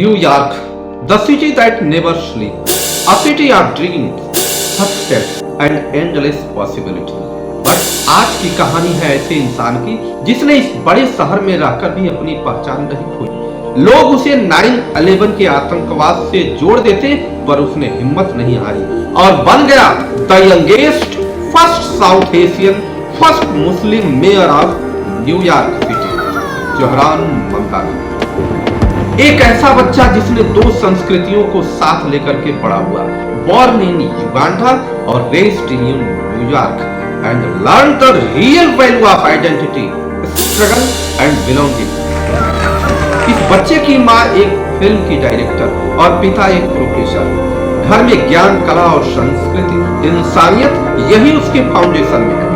New York, the city that never sleeps, a city of dreams, success and endless possibility. But आज की कहानी है ऐसे इंसान की जिसने इस बड़े शहर में रहकर भी अपनी पहचान नहीं खोई। लोग उसे 9/11 के आतंकवाद से जोड़ देते पर उसने हिम्मत नहीं हारी और बन गया the youngest first south Asian first Muslim mayor of New York city, Zohran Mamdani. एक ऐसा बच्चा जिसने दो संस्कृतियों को साथ लेकर के बड़ा हुआ, बॉर्न इन युगांडा और raised in New York and learn the real value of identity, struggle and belonging. इस बच्चे की माँ एक फिल्म की डायरेक्टर और पिता एक प्रोफेसर। घर में ज्ञान, कला और संस्कृति, इंसानियत यही उसके फाउंडेशन में है।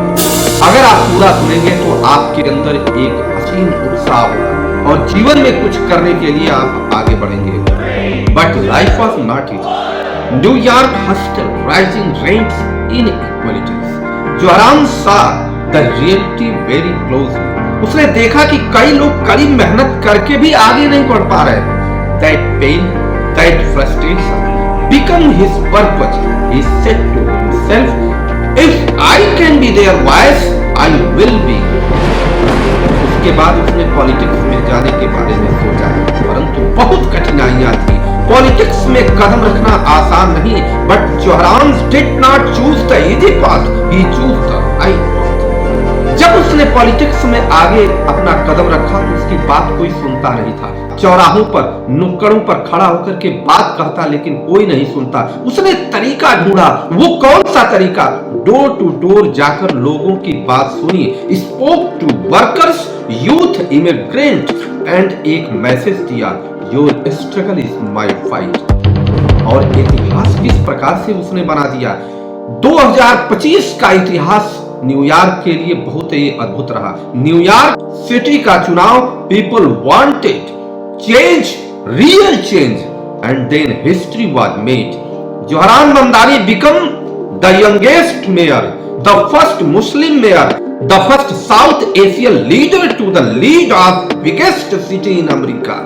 अगर आप पूरा सुनेंगे तो आपके अंदर एक असीम उत्साह होगा और जीवन में कुछ करने के लिए आप आगे बढ़ेंगे। But life was not easy. New York hostel, rising rents, inequalities. Zohran सा द रियलिटी वेरी क्लोजली। उसने देखा कि कई लोग कड़ी मेहनत करके भी आगे नहीं बढ़ पा रहे। That pain, that frustration become his purpose. He said to himself, if I can be their voice, I will be. उसके बाद उसने पॉलिटिक्स में जाने के बारे में सोचा, परंतु बहुत कठिनाइयां थी। पॉलिटिक्स में कदम रखना आसान नहीं, but Zohran did not choose the easy path, he choose the right path. जब उसने पॉलिटिक्स में आगे अपना कदम रखा तो उसकी बात कोई सुनता नहीं था। चौराहों पर, नुक्कड़ों पर खड़ा होकर के बात कहता लेकिन कोई नहीं सुनता। उसने तरीका ढूंढा। वो कौन सा तरीका? डोर टू डोर जाकर लोगों की बात सुनी, spoke to workers, youth, immigrant and एक मैसेज दिया, your struggle is my fight. और इतिहास किस प्रकार से उसने बना दिया। 2025 का इतिहास न्यूयॉर्क के लिए बहुत ही अद्भुत रहा। न्यूयॉर्क सिटी का चुनाव, people wanted change, real change, and then history was made. Zohran Mamdani become the youngest mayor, the first Muslim mayor, the first South Asian leader to the lead of biggest city in America.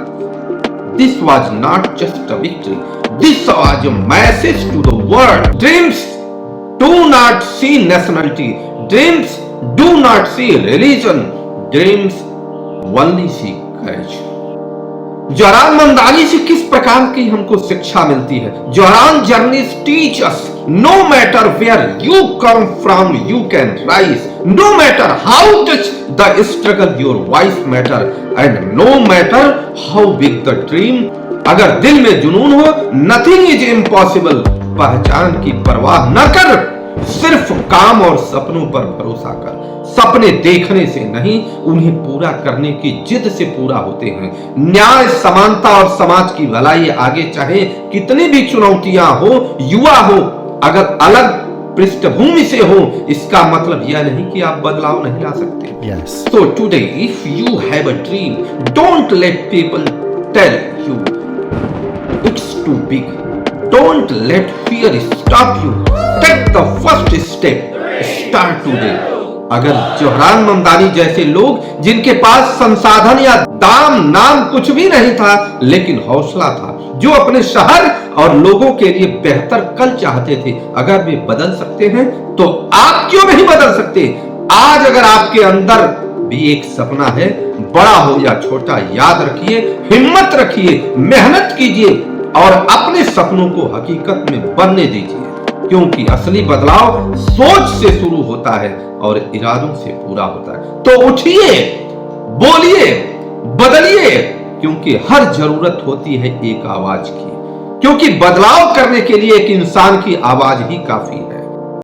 This was not just a victory. This was a message to the world. Dreams do not see nationality. Dreams do not see religion. Dreams only see courage. Zohran Mamdani से किस प्रकार की हमको शिक्षा मिलती है? Zohran journeys teach us, no matter where you come from you can rise, no matter how tough the struggle your voice matter, and no matter how big the dream. अगर दिल में जुनून हो, नथिंग इज इम्पॉसिबल। पहचान की परवाह न कर, सिर्फ काम और सपनों पर भरोसा कर। सपने देखने से नहीं, उन्हें पूरा करने की जिद से पूरा होते हैं। न्याय, समानता और समाज की भलाई आगे चाहे कितनी भी चुनौतियां हो, युवा हो, अगर अलग पृष्ठभूमि से हो, इसका मतलब यह नहीं कि आप बदलाव नहीं ला सकते। So today, if you have a dream, don't let people tell you it's too big. Don't let fear stop you. Take the first step. Start today. अगर जोहरान ममदानी जैसे लोग जिनके पास संसाधन या दाम नाम कुछ भी नहीं था, लेकिन हौसला था, जो अपने शहर और लोगों के लिए बेहतर कल चाहते थे, अगर वे बदल सकते हैं तो आप क्यों नहीं बदल सकते? आज अगर आपके अंदर भी एक सपना है, बड़ा हो या छोटा, याद रखिए, हिम्मत रखिए, मेहनत कीजिए और अपने सपनों को हकीकत में बनने दीजिए, क्योंकि असली बदलाव सोच से शुरू होता है और इरादों से पूरा होता है। तो उठिए, बोलिए, बदलिए, क्योंकि हर जरूरत होती है एक आवाज की, क्योंकि बदलाव करने के लिए एक इंसान की आवाज ही काफी है।